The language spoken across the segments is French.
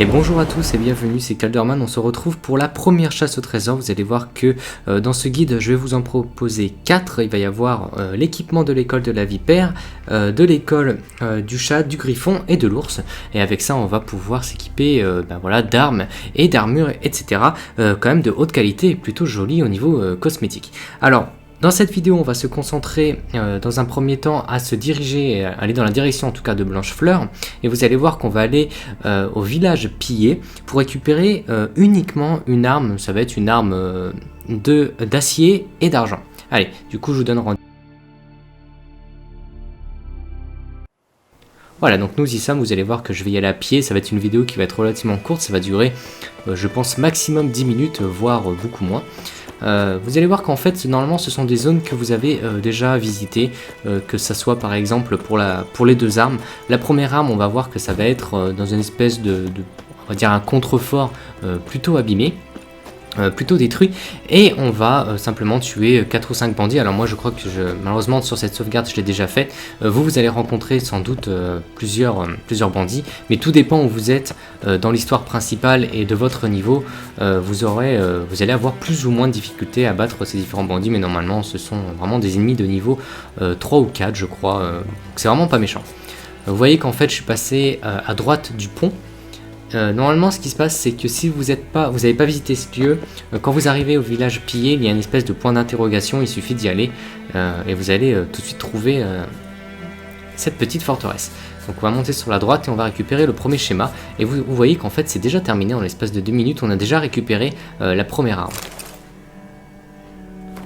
Et bonjour à tous et bienvenue, c'est Calderman. On se retrouve pour la première chasse au trésor. Vous allez voir que dans ce guide, je vais vous en proposer 4. Il va y avoir l'équipement de l'école de la vipère, de l'école du chat, du griffon et de l'ours. Et avec ça, on va pouvoir s'équiper d'armes et d'armures, etc. Quand même de haute qualité et plutôt joli au niveau cosmétique. Alors, dans cette vidéo, on va se concentrer dans un premier temps à se diriger, aller dans la direction en tout cas de Blanchefleur. Et vous allez voir qu'on va aller au village pillé pour récupérer uniquement une arme. Ça va être une arme d'acier et d'argent. Allez, du coup je vous donne rendez-vous. Voilà, donc nous y sommes, vous allez voir que je vais y aller à pied. Ça va être une vidéo qui va être relativement courte, ça va durer je pense maximum 10 minutes, voire beaucoup moins. Vous allez voir qu'en fait normalement ce sont des zones que vous avez déjà visitées, que ça soit par exemple pour les deux armes. La première arme, on va voir que ça va être dans une espèce on va dire un contrefort plutôt abîmé, plutôt détruit, et on va simplement tuer 4 ou 5 bandits. Alors moi je crois que malheureusement sur cette sauvegarde je l'ai déjà fait. Vous allez rencontrer sans doute plusieurs bandits, mais tout dépend où vous êtes dans l'histoire principale et de votre niveau. Vous allez avoir plus ou moins de difficultés à battre ces différents bandits, mais normalement ce sont vraiment des ennemis de niveau 3 ou 4 je crois, c'est vraiment pas méchant. Vous voyez qu'en fait je suis passé à droite du pont. Normalement ce qui se passe c'est que si vous n'avez pas visité ce lieu, quand vous arrivez au village pillé, il y a une espèce de point d'interrogation, il suffit d'y aller et vous allez tout de suite trouver cette petite forteresse. Donc on va monter sur la droite et on va récupérer le premier schéma, et vous voyez qu'en fait c'est déjà terminé en l'espace de 2 minutes, on a déjà récupéré la première arme.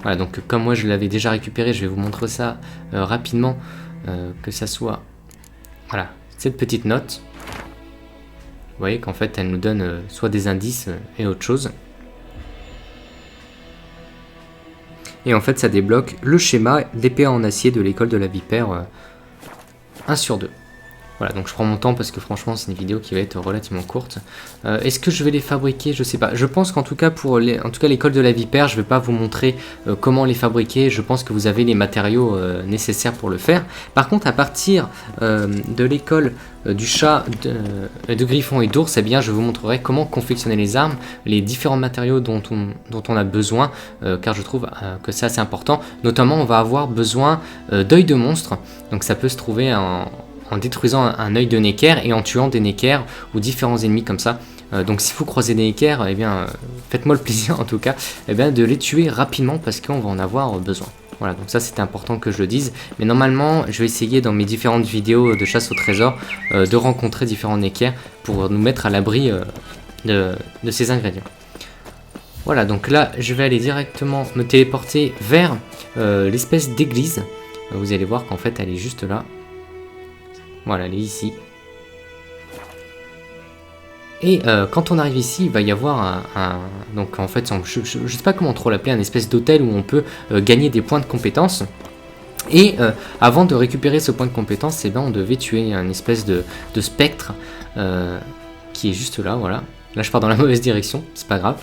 Voilà, donc comme moi je l'avais déjà récupéré, je vais vous montrer ça rapidement, que ça soit voilà, cette petite note. Vous voyez qu'en fait elle nous donne soit des indices et autre chose. Et en fait ça débloque le schéma d'épée en acier de l'école de la vipère 1 sur 2. Voilà, donc je prends mon temps parce que franchement c'est une vidéo qui va être relativement courte. Est-ce que je vais les fabriquer? Je sais pas. Je pense qu'en tout cas pour l'école de la vipère, je vais pas vous montrer comment les fabriquer. Je pense que vous avez les matériaux nécessaires pour le faire. Par contre, à partir de l'école du chat, de griffon et d'ours, eh bien je vous montrerai comment confectionner les armes, les différents matériaux dont on a besoin, car je trouve que c'est assez important. Notamment, on va avoir besoin d'œil de monstre. Donc ça peut se trouver en détruisant un œil de Necker et en tuant des Necker ou différents ennemis comme ça. Donc si vous croisez des Necker, eh bien faites-moi le plaisir en tout cas de les tuer rapidement parce qu'on va en avoir besoin. Voilà, donc ça c'était important que je le dise. Mais normalement, je vais essayer dans mes différentes vidéos de chasse au trésor de rencontrer différents Necker pour nous mettre à l'abri de ces ingrédients. Voilà, donc là je vais aller directement me téléporter vers l'espèce d'église. Vous allez voir qu'en fait elle est juste là. Voilà, elle est ici. Et quand on arrive ici, il va y avoir donc en fait, je ne sais pas comment trop l'appeler, un espèce d'hôtel où on peut gagner des points de compétence. Et avant de récupérer ce point de compétence, eh ben, on devait tuer un espèce de spectre qui est juste là, voilà. Là, je pars dans la mauvaise direction, c'est pas grave.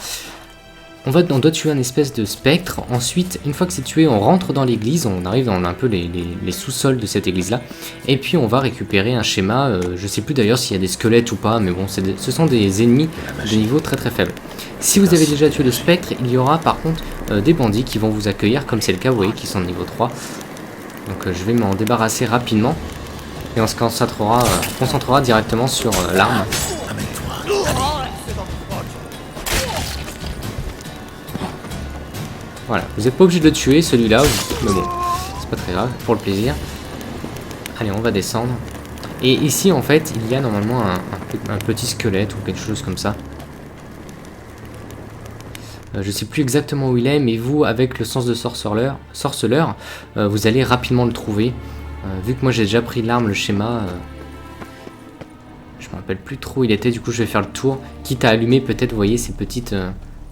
On doit tuer un espèce de spectre. Ensuite, une fois que c'est tué, on rentre dans l'église. On arrive dans un peu les sous-sols de cette église-là. Et puis, on va récupérer un schéma. Je sais plus d'ailleurs s'il y a des squelettes ou pas. Mais bon, ce sont des ennemis de niveau très très faible. Si vous avez déjà tué le spectre, il y aura par contre des bandits qui vont vous accueillir. Comme c'est le cas, vous voyez, qui sont de niveau 3. Donc, je vais m'en débarrasser rapidement. Et on se concentrera directement sur l'arme. Voilà, vous n'êtes pas obligé de le tuer celui-là, mais bon, c'est pas très grave, pour le plaisir. Allez, on va descendre. Et ici, en fait, il y a normalement un petit squelette ou quelque chose comme ça. Je sais plus exactement où il est, mais vous, avec le sens de sorceleur, vous allez rapidement le trouver. Vu que moi j'ai déjà pris l'arme, le schéma, je me rappelle plus trop où il était, du coup je vais faire le tour. Quitte à allumer peut-être, vous voyez, ces petites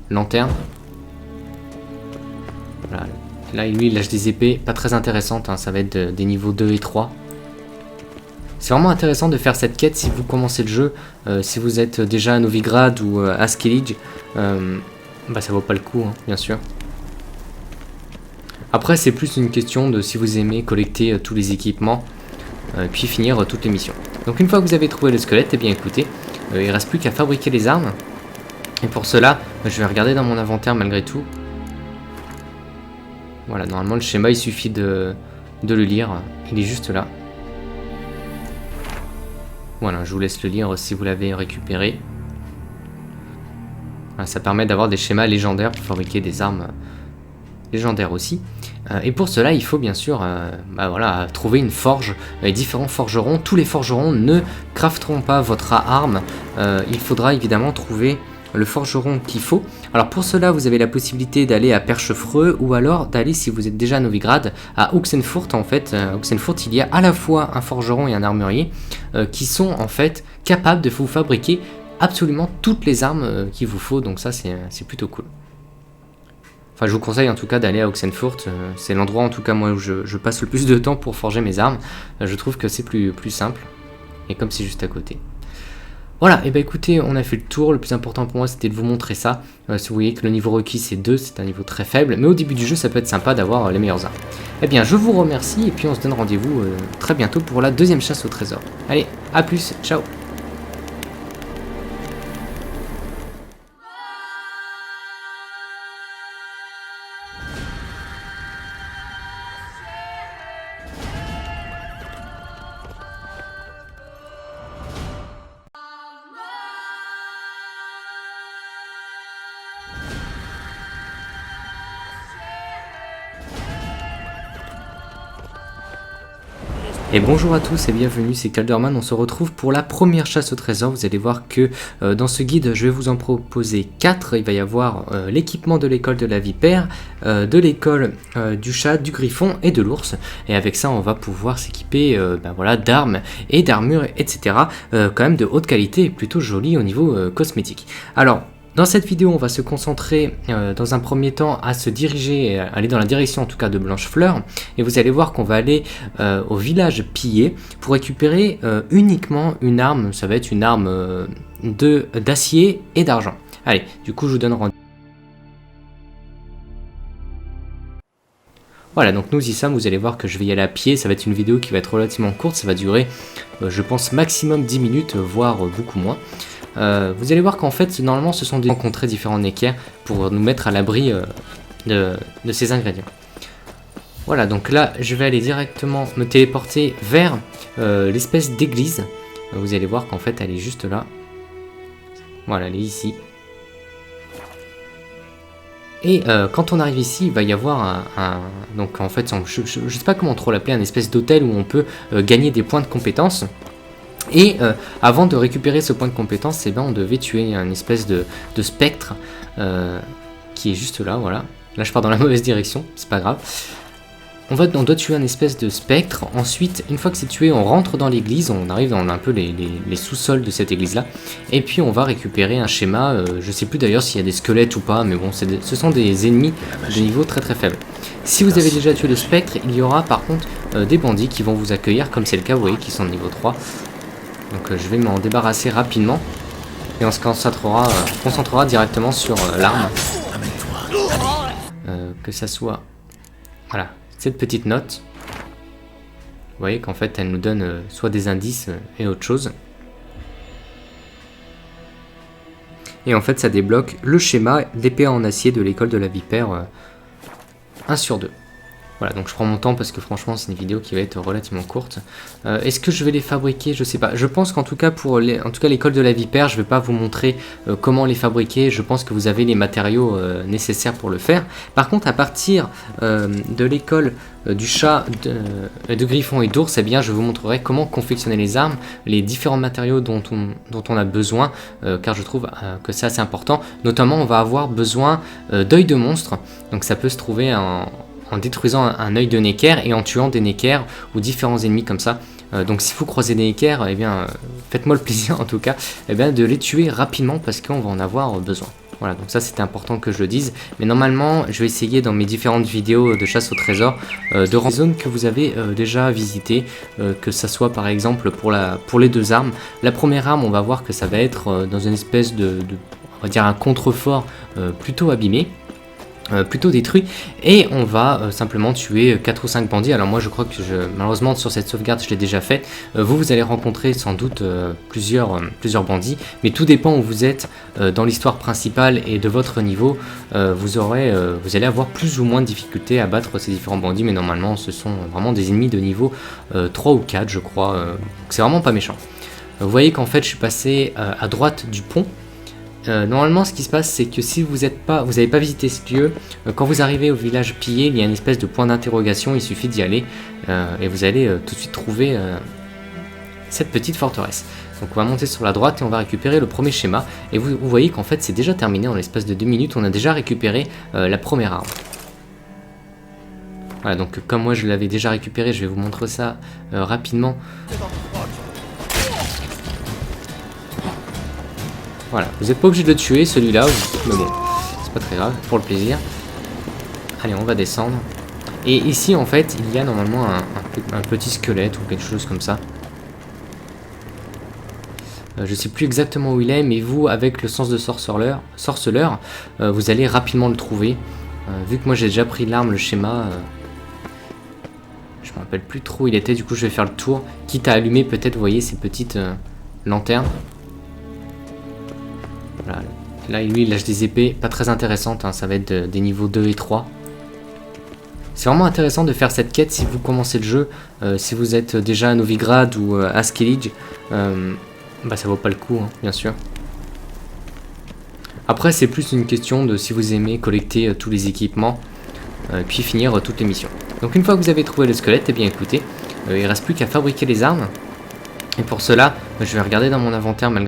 lanternes. Voilà. Là, lui, il lâche des épées pas très intéressantes, hein. Ça va être des niveaux 2 et 3. C'est vraiment intéressant de faire cette quête si vous commencez le jeu. Si vous êtes déjà à Novigrad ou à Skellige, ça vaut pas le coup, hein, bien sûr. Après, c'est plus une question de si vous aimez collecter tous les équipements, puis finir toutes les missions. Donc une fois que vous avez trouvé le squelette, eh bien écoutez, il reste plus qu'à fabriquer les armes. Et pour cela, je vais regarder dans mon inventaire malgré tout. Voilà, normalement le schéma, il suffit de le lire. Il est juste là. Voilà, je vous laisse le lire si vous l'avez récupéré. Voilà, ça permet d'avoir des schémas légendaires pour fabriquer des armes légendaires aussi. Et pour cela, il faut bien sûr voilà, trouver une forge. Les différents forgerons, tous les forgerons ne crafteront pas votre arme. Il faudra évidemment trouver le forgeron qu'il faut. Alors pour cela, vous avez la possibilité d'aller à Perchefreux ou alors d'aller, si vous êtes déjà à Novigrad, à Oxenfurt. En fait, à Oxenfurt, il y a à la fois un forgeron et un armurier qui sont en fait capables de vous fabriquer absolument toutes les armes qu'il vous faut. Donc ça, c'est plutôt cool. Enfin, je vous conseille en tout cas d'aller à Oxenfurt. C'est l'endroit en tout cas moi où je passe le plus de temps pour forger mes armes. Je trouve que c'est plus simple. Et comme c'est juste à côté. Voilà, et bah écoutez, on a fait le tour. Le plus important pour moi, c'était de vous montrer ça. Si vous voyez que le niveau requis c'est 2, c'est un niveau très faible. Mais au début du jeu, ça peut être sympa d'avoir les meilleures armes. Eh bien, je vous remercie et puis on se donne rendez-vous très bientôt pour la deuxième chasse au trésor. Allez, à plus, ciao. Et bonjour à tous et bienvenue, c'est Calderman. On se retrouve pour la première chasse au trésor. Vous allez voir que dans ce guide, je vais vous en proposer 4. Il va y avoir l'équipement de l'école de la vipère, de l'école du chat, du griffon et de l'ours. Et avec ça, on va pouvoir s'équiper voilà, d'armes et d'armures, etc. Quand même de haute qualité et plutôt joli au niveau cosmétique. Alors, dans cette vidéo, on va se concentrer dans un premier temps à se diriger, aller dans la direction en tout cas de Blanchefleur. Et vous allez voir qu'on va aller au village pillé pour récupérer uniquement une arme. Ça va être une arme d'acier et d'argent. Allez, du coup je vous donne rendez-vous. Voilà, donc nous y sommes, vous allez voir que je vais y aller à pied. Ça va être une vidéo qui va être relativement courte, ça va durer je pense maximum 10 minutes, voire beaucoup moins. Vous allez voir qu'en fait, normalement, ce sont des rencontrer différents équerres pour nous mettre à l'abri de ces ingrédients. Voilà, donc là, je vais aller directement me téléporter vers l'espèce d'église. Vous allez voir qu'en fait, elle est juste là. Voilà, elle est ici. Et quand on arrive ici, il va y avoir donc en fait, je sais pas comment trop l'appeler, un espèce d'hôtel où on peut gagner des points de compétences. Et avant de récupérer ce point de compétence, on devait tuer une espèce de spectre qui est juste là, voilà. Là je pars dans la mauvaise direction, c'est pas grave. On doit tuer un espèce de spectre. Ensuite, une fois que c'est tué, on rentre dans l'église, on arrive dans un peu les sous-sols de cette église-là. Et puis on va récupérer un schéma, je sais plus d'ailleurs s'il y a des squelettes ou pas, mais bon, ce sont des ennemis de niveau très très faible. Si vous avez déjà tué le spectre, il y aura par contre des bandits qui vont vous accueillir, comme c'est le cas, vous voyez, qui sont de niveau 3. Donc je vais m'en débarrasser rapidement et on se concentrera directement sur l'arme. Que ça soit, voilà, cette petite note. Vous voyez qu'en fait elle nous donne soit des indices et autre chose. Et en fait ça débloque le schéma d'épée en acier de l'école de la vipère 1 sur 2. Voilà, donc je prends mon temps parce que franchement c'est une vidéo qui va être relativement courte. Est-ce que je vais les fabriquer? Je sais pas. Je pense qu'en tout cas pour l'école de la vipère, je vais pas vous montrer comment les fabriquer. Je pense que vous avez les matériaux nécessaires pour le faire. Par contre, à partir de l'école du chat, de griffon et d'ours, eh bien je vous montrerai comment confectionner les armes, les différents matériaux dont on a besoin, car je trouve que c'est assez important. Notamment, on va avoir besoin d'œil de monstre. Donc ça peut se trouver en détruisant un œil de Necker et en tuant des Necker ou différents ennemis comme ça. Donc si vous croisez des Necker, eh bien faites-moi le plaisir en tout cas de les tuer rapidement parce qu'on va en avoir besoin. Voilà, donc ça c'était important que je le dise. Mais normalement, je vais essayer dans mes différentes vidéos de chasse au trésor de rendre les zones que vous avez déjà visitées, que ça soit par exemple pour les deux armes. La première arme, on va voir que ça va être dans une espèce on va dire un contrefort plutôt abîmé. plutôt détruit, et on va simplement tuer 4 ou 5 bandits. Alors moi je crois que malheureusement sur cette sauvegarde je l'ai déjà fait. Vous allez rencontrer sans doute plusieurs bandits, mais tout dépend où vous êtes dans l'histoire principale et de votre niveau. Vous allez avoir plus ou moins de difficultés à battre ces différents bandits, mais normalement ce sont vraiment des ennemis de niveau 3 ou 4 je crois, donc c'est vraiment pas méchant. Vous voyez qu'en fait je suis passé à droite du pont. Normalement ce qui se passe c'est que si vous n'avez pas visité ce lieu, quand vous arrivez au village pillé, il y a une espèce de point d'interrogation, il suffit d'y aller et vous allez tout de suite trouver cette petite forteresse. Donc on va monter sur la droite et on va récupérer le premier schéma, et vous voyez qu'en fait c'est déjà terminé en l'espace de 2 minutes, on a déjà récupéré la première arme. Voilà, donc comme moi je l'avais déjà récupéré, je vais vous montrer ça rapidement. Voilà, vous n'êtes pas obligé de le tuer celui-là, mais bon, c'est pas très grave, pour le plaisir. Allez, on va descendre. Et ici, en fait, il y a normalement un petit squelette ou quelque chose comme ça. Je sais plus exactement où il est, mais vous, avec le sens de sorceleur, vous allez rapidement le trouver. Vu que moi j'ai déjà pris l'arme, le schéma, je me rappelle plus trop où il était, du coup je vais faire le tour, quitte à allumer peut-être, vous voyez, ces petites lanternes. Voilà. Là, lui, il lâche des épées pas très intéressantes, hein, ça va être des niveaux 2 et 3. C'est vraiment intéressant de faire cette quête si vous commencez le jeu, si vous êtes déjà à Novigrad ou à Skellige, bah ça vaut pas le coup, hein, bien sûr. Après, c'est plus une question de si vous aimez collecter tous les équipements, puis finir toutes les missions. Donc une fois que vous avez trouvé le squelette, eh bien écoutez, il reste plus qu'à fabriquer les armes. Et pour cela, je vais regarder dans mon inventaire malgré